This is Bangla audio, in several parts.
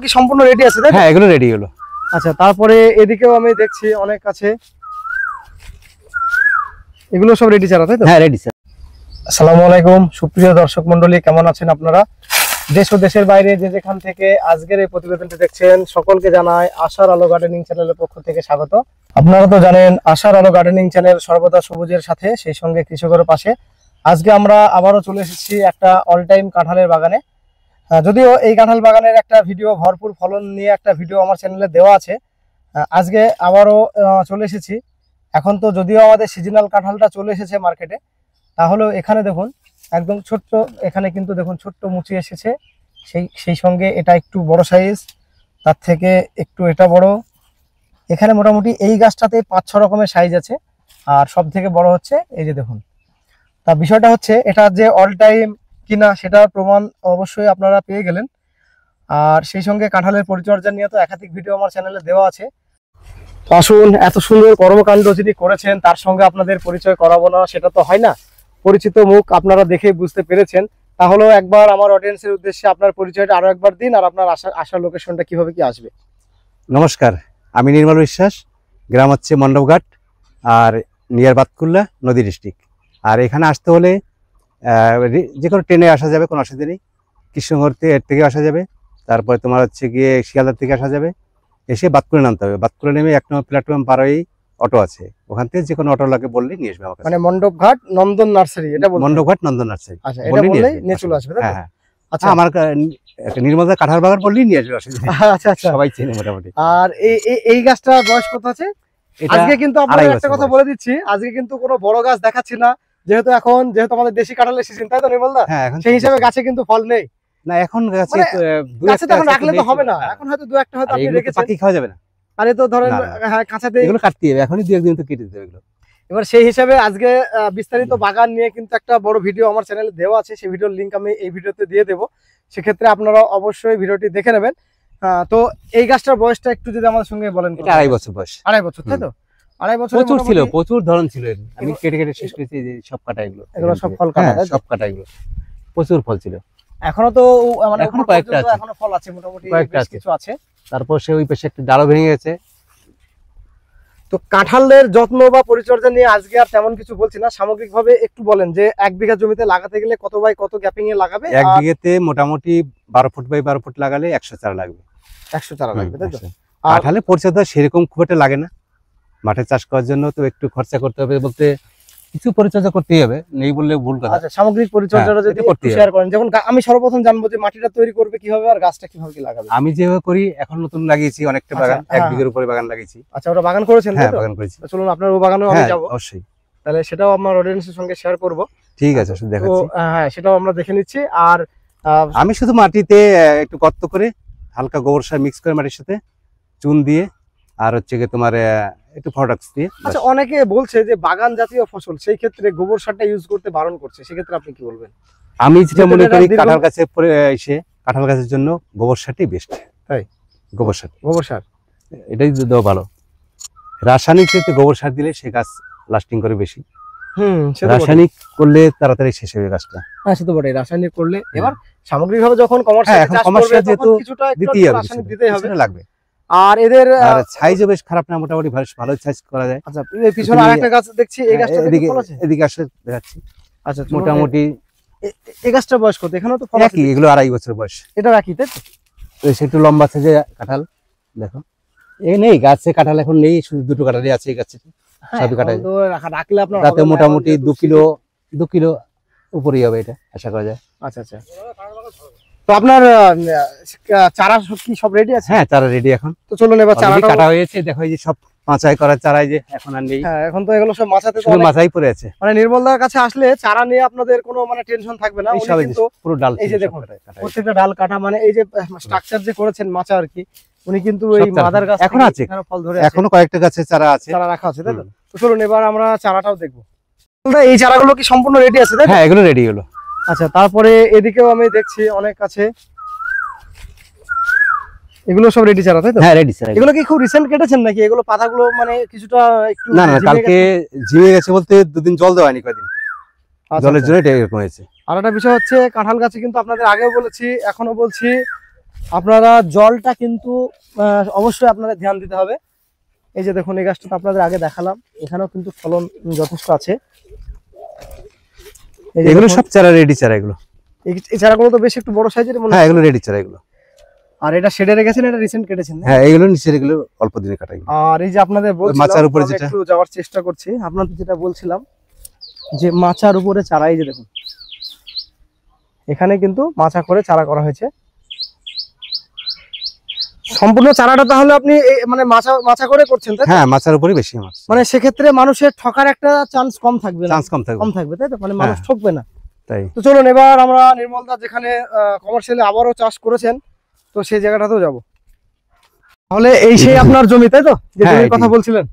কি সম্পূর্ণ রেডি আছে? হ্যাঁ, এগুলো রেডি হলো। আচ্ছা, তারপরে এদিকেও আমি দেখছি অনেক আছে, এগুলো সব রেডি চারা, তাই তো? হ্যাঁ, রেডি স্যার। আসসালামু আলাইকুম সুপ্রিয় দর্শক মন্ডলী, কেমন আছেন আপনারা? দেশ ও দেশের বাইরে যে যেখান থেকে আজকের এই প্রতিবেদনটি দেখছেন, সকলকে জানাই আশার আলো গার্ডেনিং চ্যানেলের পক্ষ থেকে স্বাগত। আপনারা তো জানেন আশার আলো গার্ডেনিং চ্যানেল সর্বদা সবুজের সাথে, সেই সঙ্গে কৃষকের পাশে। আজকে আমরা আবারও চলে এসেছি একটা অল টাইম কাঁঠালের বাগানে। যদিও এই কাঁঠাল বাগানের একটা ভিডিও, ভরপুর ফলন নিয়ে একটা ভিডিও আমার চ্যানেলে দেওয়া আছে। আজকে আবারও চলে এসেছি। এখন তো যদিও আমাদের সিজনাল কাঁঠালটা চলে এসেছে মার্কেটে, তাহলেও এখানে দেখুন একদম ছোট্ট, এখানে কিন্তু দেখুন ছোট্ট মুচি এসেছে, সেই সঙ্গে এটা একটু বড় সাইজ, তার থেকে একটু এটা বড়। এখানে মোটামুটি এই গাছটাতে 5-6 রকমের সাইজ আছে। আর সব থেকে বড় হচ্ছে এই যে দেখুন। তা বিষয়টা হচ্ছে এটা যে অল টাইম কিনা সেটার প্রমাণ অবশ্যই আপনারা পেয়ে গেলেন। আর সেই সঙ্গে কাঁঠালের পরিচর্যা নিয়ে তো একাধিক ভিডিও আমার চ্যানেলে দেওয়া আছে। তো আসুন, এত সুন্দর কর্মকাণ্ড যিনি করেছেন তার সঙ্গে আপনাদের পরিচয় করাবো না, সেটা তো হয় না। পরিচিত মুখ আপনারা দেখে বুঝতে পেরেছেন, তাহলেও একবার আমার অডিয়েন্সের উদ্দেশ্যে আপনার পরিচয়টা আরো একবার দিন, আর আপনার আসার লোকেশনটা কিভাবে কি আসবে। নমস্কার, আমি নির্মল বিশ্বাস, গ্রাম হচ্ছে মণ্ডপঘাট আর নিয়ার বাতকুল্লা, নদী ডিস্ট্রিক্ট। আর এখানে আসতে হলে যে কোনো ট্রেনে আসা যাবে, কোনো অসুবিধা নেই। কৃষ্ণনগর থেকে আসা যাবে, তারপরে তোমার হচ্ছে গিয়ে শিয়ালদার থেকে আসা যাবে, এসে বাতকুলে নামতে হবে। বাতকুলে নেমে 1 নম্বর প্ল্যাটফর্ম পার হয়েই অটো আছে, ওখান থেকে যে কোনো অটো লাগে বললেই নিয়ে আসবে আমার কাছে। মানে মণ্ডপঘাট নন্দন নার্সারি, এটা বলতে? মণ্ডপঘাট নন্দন নার্সারি। আচ্ছা, এটা বললেই নিয়ে চলে আসবে। হ্যাঁ হ্যাঁ। আচ্ছা, আমার নির্মলদা কাঁঠাল বাগান বললেই নিয়ে আসবে, অসুবিধা নেই। আচ্ছা আচ্ছা, সবাই চেনে মোটামুটি। আর এই গাছটার বয়স কত আছে? আজকে কিন্তু আপনাদের একটা কথা বলে দিচ্ছি, আজকে কিন্তু কোনো বড় গাছ দেখাচ্ছি না, যেহেতু আমাদের দেশি কাঁঠালের সিজন, তাই তো নির্মলদা? হ্যাঁ, এখন সেই হিসাবে গাছে কিন্তু ফল নেই। না, এখন গাছে গাছে তো এখন রাখলে তো হবে না, এখন হয়তো 2-1টা হয়তো আপনি রেখেছেন। পাকি খাওয়া যাবে না, আরে তো ধরেন হ্যাঁ, কাঁচাতে এগুলো কাটতে হবে, এখনই 2-1 দিন তো কেটে দিতে হবে এগুলো। এবার সেই হিসাবে আজকে বিস্তারিত বাগান নিয়ে কিন্তু একটা বড় ভিডিও আমার চ্যানেলে দেওয়া আছে, সেই ভিডিওর লিংক আমি এই ভিডিওতে দিয়ে দেবো, সেক্ষেত্রে আপনারা অবশ্যই ভিডিওটি দেখে নেবেন। তো এই গাছটার বয়সটা একটু যদি আমাদের সঙ্গে বলেন। এটা 2.5 বছর বয়স। 2.5 বছর, তাই তো? 2.5 বছর প্রচুর ছিল, প্রচুর ধরন ছিল, আমি কেটে কেটে শেষ করেছি। সব কাটা এগুলো সব ফল কাটা, সব কাটা এগুলো প্রচুর ফল ছিল। এখনো তো মানে এখনো কয়েকটা আছে, এখনো ফল আছে মোটামুটি, বেশ কিছু আছে। তারপর সে ওই পাশে একটা ডালও ভেঙে গেছে। তো কাঁঠালের যত্ন বা পরিচর্যা নিয়ে আজকে আর তেমন কিছু বলছি না, সামগ্রিকভাবে একটু বলেন যে 1 বিঘা জমিতে লাগাতে গেলে কত বাই কত গ্যাপিং এ লাগাবে? 1 বিঘাতে মোটামুটি 12 ফুট বাই 12 ফুট লাগালে 100 চারা লাগবে। 100 চারা লাগবে, তাই তো? কাঁঠালের পরিচর্যা সেরকম খুব একটা লাগে না, মাঠে চাষ করার জন্য তো একটু খরচা করতে হবে, বলতে কিছু পরিচর্যা করতেই হবে, নেই বললে ভুল কথা। আচ্ছা, সামগ্রিক পরিচর্যাটা যদি একটু শেয়ার করেন। যেমন আমি সর্বপ্রথম জানবো যে মাটিটা তৈরি করবে কিভাবে আর গাছটা কিভাবে কি লাগাবে। আমি যেভাবে করি, এখন নতুন লাগিয়েছি অনেকটা বাগান, 1 বিঘার উপরে বাগান লাগিয়েছি। আচ্ছা, ওটা বাগান করেছেন? হ্যাঁ, বাগান করেছি। চলুন আপনার ওই বাগানেও আমি যাব। অবশ্যই, তাহলে সেটাও আমার অডিয়েন্সের সঙ্গে শেয়ার করব। ঠিক আছে, দেখাচ্ছি। হ্যাঁ, সেটাও আমরা দেখে নিচ্ছি। আর আমি শুধু মাটিতে একটু গর্ত করে হালকা গোবর সার মিক্স করে মাটির সাথে চুন দিয়ে, আর হচ্ছে কি তোমার একটু ফডাক্স দিয়ে। আচ্ছা, অনেকে বলছে যে বাগান জাতীয় ফসল, সেই ক্ষেত্রে গোবর সারটা ইউজ করতে বারণ করছে, সেক্ষেত্রে আপনি কি বলবেন? আমি যেটা মনে করি, কাঁঠাল গাছের জন্য গোবর সারটাই বেস্ট। তাই গোবর সার এটাই দেওয়া ভালো। রাসায়নিক ক্ষেত্রে গোবর সার দিলে সে গাছ লাস্টিং করে বেশি। রাসায়নিক করলে তাড়াতাড়ি শেষ হবে গাছটা। হ্যাঁ, সে তো বটে, রাসায়নিক করলে। এবার সামগ্রিকভাবে যখন কমার্শিয়াল যেহেতু দিতেই হবে, রাসায়নিক দিতেই হবে, লাগবে। আর এদের সাইজও বেশ খারাপ না, মোটামুটি ভালো সাইজ করা যায়। আচ্ছা, এই পিছনে আরেকটা গাছ দেখছি, এই গাছটা এদিকে আসলে দেখাচ্ছি। আচ্ছা, মোটামুটি এই গাছটার বয়স কত? এখানেও তো ফল আছে, এগুলো 2.5 বছর বয়স। এটাও একই, তাই তো? একটু লম্বা আছে যে কাঁঠাল, দেখো এই নেই গাছে কাঁঠাল এখন নেই, শুধু 2টো কাঁঠালই আছে এই গাছে। সবই কাঁঠাল রাখলে আপনার রাতে মোটামুটি 2 কিলো উপরেই হবে, এটা আশা করা যায়। আচ্ছা আচ্ছা, তো আপনার চারা কি সব রেডি আছে? হ্যাঁ, চারা রেডি এখন। তো চলুন এবার চারা কাটা হয়েছে, দেখো এই যে সব মাচাই করা চারাই যে এখন আর নেই। হ্যাঁ, এখন তো এগুলো সব মাচাতে, শুধু মাচাই পড়ে আছে। মানে নির্মলদার কাছে আসলে চারা নিয়ে আপনাদের কোনো মানে টেনশন থাকবে না। উনি কিন্তু পুরো ডাল, এই যে দেখুন প্রত্যেকটা ডাল কাটা, মানে এই যে স্ট্রাকচার যে করেছেন মাচা আর কি, উনি কিন্তু এই মাদার গাছ এখন আছে, ফল ধরে এখনো কয়েকটা গাছে চারা আছে, চারা রাখা আছে, তাই তো? তো চলুন এবার আমরা চারাটাও দেখবো। এই চারাগুলো কি সম্পূর্ণ রেডি আছে? হ্যাঁ, এগুলো রেডি হলো। আচ্ছা, তারপরে এদিকেও আমি দেখছি অনেক আছে, এগুলো সব রেডি চারা, তাই তো? হ্যাঁ, রেডি স্যার। এগুলো কি খুব রিসেন্ট কেটেছেন নাকি? এগুলো পাতাগুলো মানে কিছুটা একটু না, কালকে ঝিমে গেছে, বলতে 2 দিন জল দেওয়া হয়নি, কয়েকদিন জলের জন্য এটা এরকম হয়েছে। আর একটা বিষয় হচ্ছে, কাঁঠাল গাছে কিন্তু আপনাদের আগেও বলেছি, এখনো বলছি, আপনারা জলটা কিন্তু অবশ্যই আপনাদের ধ্যান দিতে হবে। এই যে দেখুন এই গাছটা তো আপনাদের আগে দেখালাম, এখানেও কিন্তু ফলন যথেষ্ট আছে। এই যে এগুলো দেখুন, সব চারা রেডি চারা এগুলো। এই চারাগুলো তো বেশ একটু বড় সাইজের মনে হ্যাঁ হচ্ছে। এগুলো রেডি চারা এগুলো। আর এটা শেডে রেখেছেন, এটা রিসেন্ট কেটেছেন না? হ্যাঁ এগুলো নিচের এগুলো অল্প দিনে কাটাই। আর এই যে আপনাদের বলছিলাম, মাচার উপরে আমি যেটা একটু যাওয়ার চেষ্টা করছি, আপনাদের যেটা বলছিলাম যে মাচার উপরে চারা, এই যে দেখুন এখানে কিন্তু মাচা করে চারা করা হয়েছে। সম্পূর্ণ চারাটা তাহলে আপনি মানে মাচা মাচা করে করছেন, তাই তো? হ্যাঁ মাচার উপরে বেশি মাছ, মানে সেক্ষেত্রে মানুষের ঠকার একটা চান্স কম থাকবে, চান্স কম থাকবে। কম থাকবে, তাই তো? মানে মানুষ হ্যাঁ। ঠকবে না। তাই তো চলুন এবার আমরা নির্মলদা যেখানে কমার্শিয়ালি আবারও চাষ করেছেন, তো সেই জায়গাটাতেও যাব। তাহলে এই সেই আপনার জমি, তাই তো, যে হ্যাঁ, জমির এটি। কথা বলছিলেন?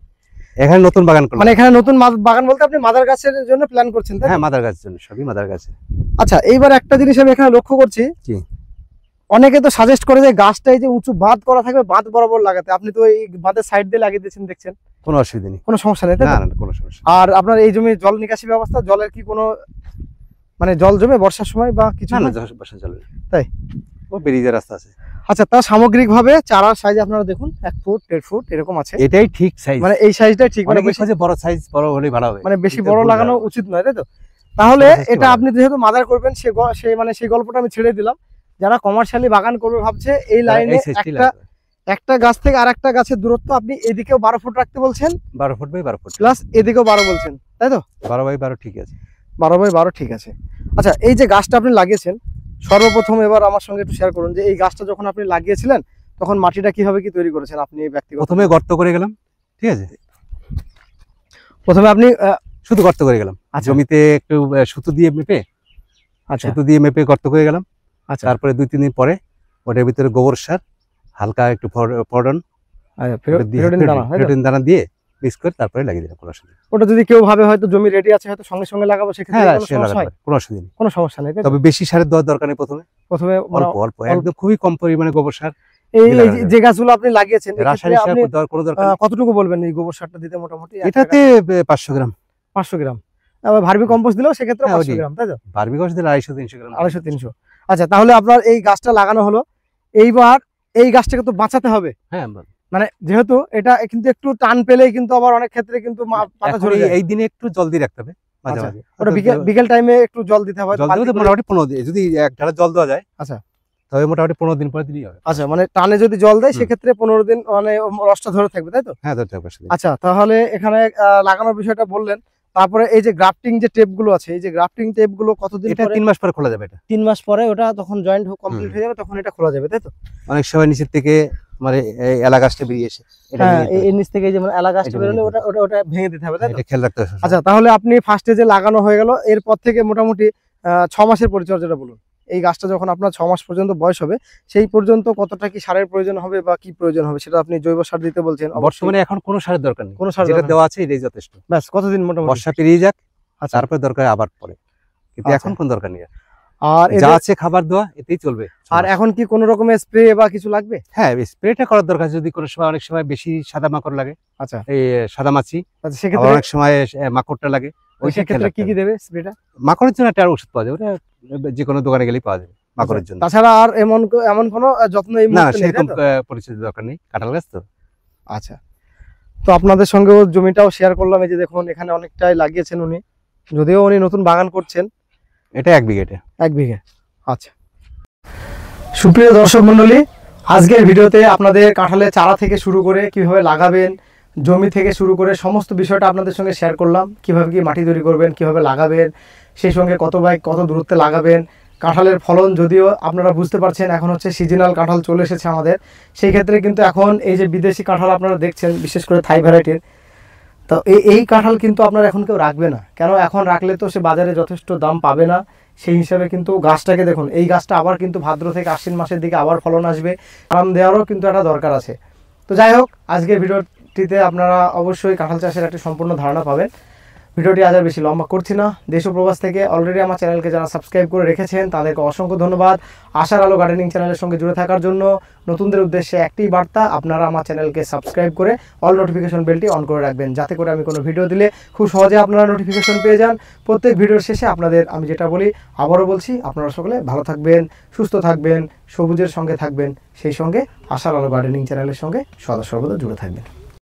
এখানে নতুন বাগান করলাম। মানে এখানে নতুন বাগান বলতে আপনি মাদার গাছের জন্য প্ল্যান করছেন, তাই তো? হ্যাঁ মাদার গাছের জন্য, সবই মাদার গাছে। আচ্ছা, এইবার একটা জিনিস আমি এখানে লক্ষ্য করছি, কি? অনেকে তো সাজেস্ট করে যে গাছটা এই যে উঁচু বাঁধ করা থাকবে, বাঁধ বরাবর লাগাতে। আপনি তো এই বাঁধের সাইড দিয়ে লাগিয়ে দিয়েছেন দেখছেন, কোনো অসুবিধা নেই। কোনো সমস্যা নেই, তাই না তো? না না, কোনো সমস্যা নেই। আর আপনার এই জমির জল নিকাশি ব্যবস্থা, জলের কি কোনো মানে জল জমে বর্ষার সময় বা কিছু? না না, না? বসা চলবে। তাই? ও বেরিয়ে যাওয়ার রাস্তা আছে। আচ্ছা, তা সামগ্রিক ভাবে চারার সাইজ আপনারা দেখুন 1 ফুট 1.5 ফুট এরকম আছে। এটাই ঠিক সাইজ। মানে এই সাইজটাই ঠিক, মানে অনেকে খোঁজে বড় সাইজ, বড় হলেই ভালো হবে। মানে বেশি এটা বড় ভুল লাগানো ধারণা। উচিত নয়, তাই তো? তাহলে ছোট size এটা ভালো। আপনি যেহেতু মাদার করবেন, সেই গল্পটা আমি ছেড়ে দিলাম। যারা কমার্শিয়ালি বাগান করবে ভাবছে, এই লাইনে এই সাইজটাই একটা লাগবে। একটা গাছ থেকে আরেকটা গাছের দূরত্ব আপনি এদিকেও 12 ফুট রাখতে বলছেন, 12 ফুট বাই 12 ফুট। প্লাস এদিকেও 12 বলছেন, তাই তো? 12 বাই 12 ঠিক আছে। 12 বাই 12 ঠিক আছে। আচ্ছা, এই যে গাছটা আপনি লাগিয়েছেন, সর্বপ্রথম এবার আমার সঙ্গে একটু শেয়ার করুন যে এই গাছটা যখন আপনি লাগিয়েছিলেন তখন মাটিটা কিভাবে কি তৈরি করেছেন আপনি ব্যক্তিগত? প্রথমে গর্ত করে গেলাম, ঠিক আছে? প্রথমে আপনি শুধু গর্ত করে গেলাম। আচ্ছা। জমিতে একটু সুতো দিয়ে মেপে, আচ্ছা সুতো দিয়ে মেপে গর্ত করে গেলাম। আচ্ছা তারপরে 2-3 দিন পরে ওটার ভিতরে গোবর সার, হালকা একটু ফরডন, আচ্ছা, ওটা দিয়ে ফেরোডিন দানা, তাই তো? ফেরোডিন দানা দিয়ে মিক্স করে তারপরে লাগিয়ে দিলাম। কোনো অসুবিধা নেই। ওটা যদি কেউ ভাবে হয়তো জমি রেডি আছে, হয়তো সঙ্গে সঙ্গে লাগাবো, সেক্ষেত্রে হ্যাঁ কোনো সে সমস্যা লাগাতে হয়? পারে, কোনো অসুবিধা নেই। কোনো সমস্যা নেই, তাই তো? তবে বেশি সারের দেওয়ার দরকার নেই। প্রথমে প্রথমে মানে অল্প অল্প, একদম খুবই কম পরিমাণে গোবর সার। এই দিলে এই লাগানো যে গাছগুলো আপনি লাগিয়েছেন, এক্ষেত্রে রাসায়নিক সার আপনি দেওয়ার কোনো দরকার নেই। কতটুকু বলবেন এই গোবর সারটা দিতে? মোটামুটি এটাতে 500 গ্রাম। 500 গ্রাম। আবার ভার্মি কম্পোস্ট দিলেও সেক্ষেত্রে হ্যাঁ, 500 ওটাই। গ্রাম, তাই তো? বারবিকস দিলে 250-300 গ্রাম। 250-300। আচ্ছা, তাহলে আপনার এই গাছটা লাগানো হলো, এইবার এই গাছটাকে তো বাঁচাতে হবে। হ্যাঁ, মানে যেহেতু এটা কিন্তু একটু টান পেলেই কিন্তু আবার অনেক ক্ষেত্রে কিন্তু পাতা এখন ঝরে যায়। এই দিনে একটু জল দিয়ে রাখতে হবে মাঝে আচ্ছা, মাঝে। ওটা বিকেল টাইমে একটু জল দিতে হবে, জল বালতি দেবে করে। মোটামুটি 15 দিন, যদি এক ঢালা জল দেওয়া যায় আচ্ছা তবে মোটামুটি 15 দিন পরে দিলেই হবে। আচ্ছা, মানে টানে যদি জল দেয় হুম। সেক্ষেত্রে 15 দিন মানে রসটা ধরে থাকবে, তাই তো? হ্যাঁ ধরতে হবে সেদিন। আচ্ছা, তাহলে এখানে লাগানোর বিষয়টা বললেন। তারপরে এই যে গ্রাফটিং যে টেপ গুলো আছে, এই যে গ্রাফটিং টেপ গুলো কতদিন এটা পরে? 3 মাস পরে খোলা যাবে। এটা 3 মাস পরে ওটা তখন জয়েন্ট কমপ্লিট হয়ে যাবে, তখন এটা খোলা যাবে, তাই তো? অনেক সময় নিচের থেকে মানে এই এলাকাটা বেরিয়ে এসে এটা হ্যাঁ, ভেঙে দিতে হবে। এই নিচ থেকে যে মানে এলাকা এটা বেরোলে ভেঙে ওটা ওটা ওটা ভেঙে দিতে হবে, তাই তো? এটা খেয়াল রাখতে হবে। আচ্ছা, তাহলে আপনি ফার্স্টে যে লাগানো হয়ে গেল, এরপর থেকে মোটামুটি 6 মাসের পরিচর্যাটা বলুন। এই গাছটা যখন আপনার 6 মাস পর্যন্ত বয়স হবে, সেই পর্যন্ত কতটা কি সারের প্রয়োজন হবে বা কি প্রয়োজন হবে, সেটা আপনি জৈব সার দিতে বলছেন। বর্তমানে এখন কোনো সারের দরকার নেই, কোনো সার যেটা দরকার নেই। দেওয়া আছে এটাই যথেষ্ট। ব্যাস কতদিন মোটামুটি? বর্ষা পেরিয়ে যাক, আচ্ছা, তারপরে দরকার আবার পরে, কিন্তু আচ্ছা। এখন কোনো দরকার নেই। আর যা আছে খাবার দেওয়া এতেই চলবে। আর এখন কি কোনো রকমের স্প্রে বা কিছু লাগবে? হ্যাঁ, স্প্রেটা করার দরকার যদি কোনো সময়, অনেক সময় বেশি সাদা মাকড় লাগে, আচ্ছা এই সাদা মাছি, আচ্ছা, আবার সেক্ষেত্রে অনেক সময় মাকড়টা লাগে। ওই সেক্ষেত্রে কি কি দেবে স্প্রেটা? মাকড়ের জন্য একটা ওষুধ পাওয়া যায়, ওটা যে কোনো দোকানে গেলেই পাওয়া যাবে মাকড়ের জন্য। তাছাড়া আর এমন কোনো যত্ন এই না মুহূর্তে নেই, সেরকম তাই তো? পরিচর্যার দরকার নেই, কাঁঠাল গাছ তো। আচ্ছা, তো আপনাদের সঙ্গেও জমিটাও শেয়ার করলাম। এই যে দেখুন এখানে অনেকটাই লাগিয়েছেন উনি, যদিও উনি নতুন বাগান করছেন। এটা 1 বিঘা। 1 বিঘা। আচ্ছা, সুপ্রিয় দর্শক মণ্ডলী, আজকের ভিডিওতে আপনাদের কাঁঠালের চারা থেকে শুরু করে কিভাবে লাগাবেন, জমি থেকে শুরু করে সমস্ত বিষয়টা আপনাদের সঙ্গে শেয়ার করলাম। কিভাবে কি মাটি তৈরি করবেন, কিভাবে লাগাবেন, সেই সঙ্গে কত দূরত্বে লাগাবেন। কাঁঠালের ফলন যদিও আপনারা বুঝতে পারছেন এখন হচ্ছে সিজনাল কাঁঠাল চলে এসেছে আমাদের, সেই ক্ষেত্রে কিন্তু এখন এই যে বিদেশি কাঁঠাল আপনারা দেখছেন, বিশেষ করে থাই ভ্যারাইটির, তো এই কাঁঠাল কিন্তু আপনারা এখন কেউ রাখবে না। কেন? এখন রাখলে তো সে বাজারে যথেষ্ট দাম পাবে না। সেই হিসাবে কিন্তু গাছটাকে দেখুন, এই গাছটা আবার কিন্তু ভাদ্র থেকে আশ্বিন মাসের দিকে আবার ফলন আসবে, আরাম দেওয়ারও কিন্তু একটা দরকার আছে। তো যাই হোক, আজকের ভিডিওটিতে আপনারা অবশ্যই কাঁঠাল চাষের একটা সম্পূর্ণ ধারণা পাবেন। ভিডিওটি আজ আর বেশি লম্বা করছি না। দেশ ও প্রবাস থেকে অলরেডি আমার চ্যানেলকে যারা সাবস্ক্রাইব করে রেখেছেন তাদেরকে অসংখ্য ধন্যবাদ। আশার আলো গার্ডেনিং চ্যানেলের সঙ্গে জুড়ে থাকার জন্য নতুনদের উদ্দেশ্যে একটি বার্তা, আপনারা আমার চ্যানেলকে সাবস্ক্রাইব করে অল নোটিফিকেশন বেলটি অন করে রাখবেন, যাতে করে আমি কোনো ভিডিও দিলে খুব সহজে আপনারা নোটিফিকেশন পেয়ে যান। প্রত্যেক ভিডিওর শেষে আপনাদের আমি যেটা বলি আবারও বলছি, আপনারা সকলে ভালো থাকবেন, সুস্থ থাকবেন, সবুজের সঙ্গে থাকবেন, সেই সঙ্গে আশার আলো গার্ডেনিং চ্যানেলের সঙ্গে সদা সর্বদা জুড়ে থাকবেন।